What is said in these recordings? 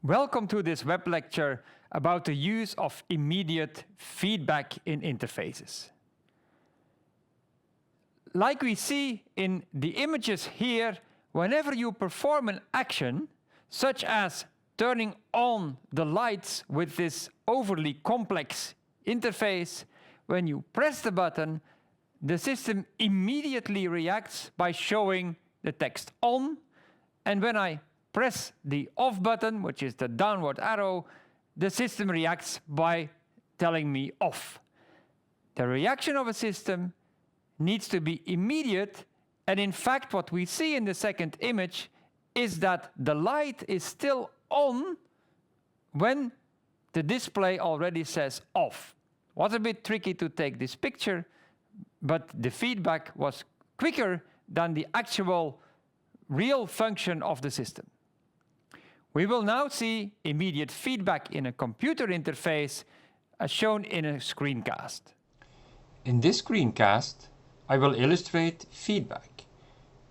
Welcome to this web lecture about the use of immediate feedback in interfaces. Like we see in the images here, whenever you perform an action, such as turning on the lights with this overly complex interface, when you press the button, the system immediately reacts by showing the text on, and when I press the off button, which is the downward arrow, the system reacts by telling me off. The reaction of a system needs to be immediate, and in fact what we see in the second image is that the light is still on when the display already says off. It was a bit tricky to take this picture, but the feedback was quicker than the actual real function of the system. We will now see immediate feedback in a computer interface as shown in a screencast. In this screencast, I will illustrate feedback.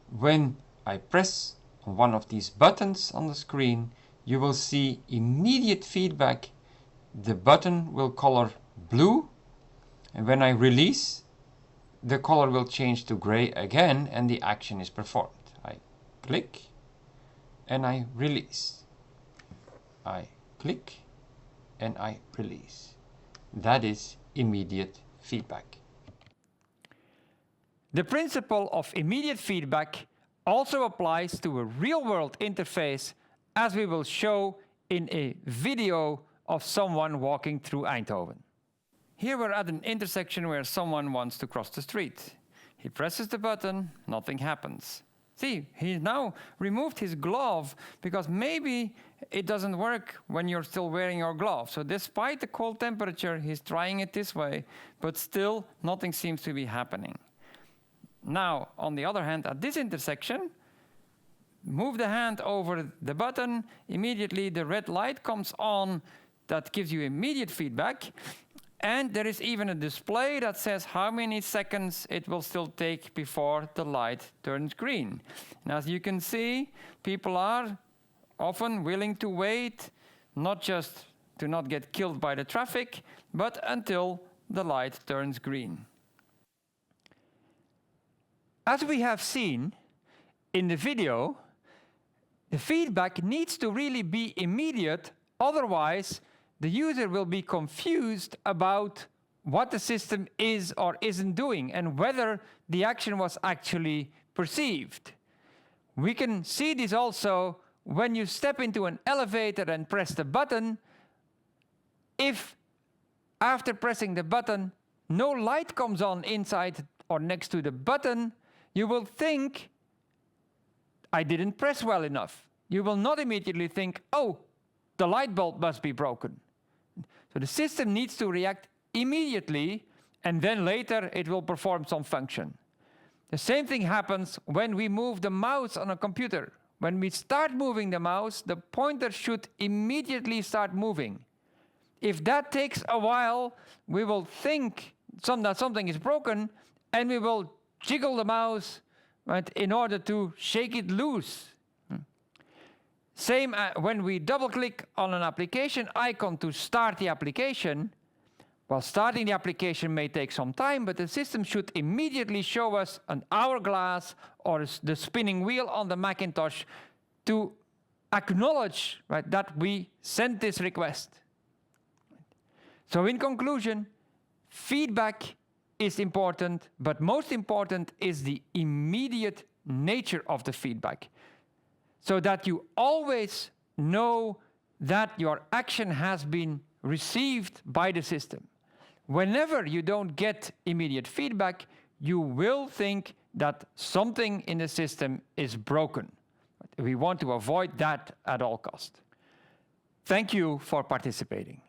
When I press on one of these buttons on the screen, you will see immediate feedback. The button will color blue, and when I release, the color will change to gray again and the action is performed. I click and I release. I click and I release. That is immediate feedback. The principle of immediate feedback also applies to a real-world interface, as we will show in a video of someone walking through Eindhoven. Here we're at an intersection where someone wants to cross the street. He presses the button, nothing happens. See, he now removed his glove because maybe it doesn't work when you're still wearing your glove. So despite the cold temperature, he's trying it this way, but still nothing seems to be happening. Now, on the other hand, at this intersection, move the hand over the button, immediately the red light comes on that gives you immediate feedback. And there is even a display that says how many seconds it will still take before the light turns green. And as you can see, people are often willing to wait, not just to not get killed by the traffic, but until the light turns green. As we have seen in the video, the feedback needs to really be immediate, otherwise the user will be confused about what the system is or isn't doing and whether the action was actually perceived. We can see this also when you step into an elevator and press the button. If after pressing the button no light comes on inside or next to the button, you will think, I didn't press well enough. You will not immediately think, oh, the light bulb must be broken. So the system needs to react immediately, and then later it will perform some function. The same thing happens when we move the mouse on a computer. When we start moving the mouse, the pointer should immediately start moving. If that takes a while, we will think that something is broken, and we will jiggle the mouse, right, in order to shake it loose. Same when we double-click on an application icon to start the application. Well, starting the application may take some time, but the system should immediately show us an hourglass or the spinning wheel on the Macintosh to acknowledge, right, that we sent this request. So in conclusion, feedback is important, but most important is the immediate nature of the feedback, so that you always know that your action has been received by the system. Whenever you don't get immediate feedback, you will think that something in the system is broken. We want to avoid that at all costs. Thank you for participating.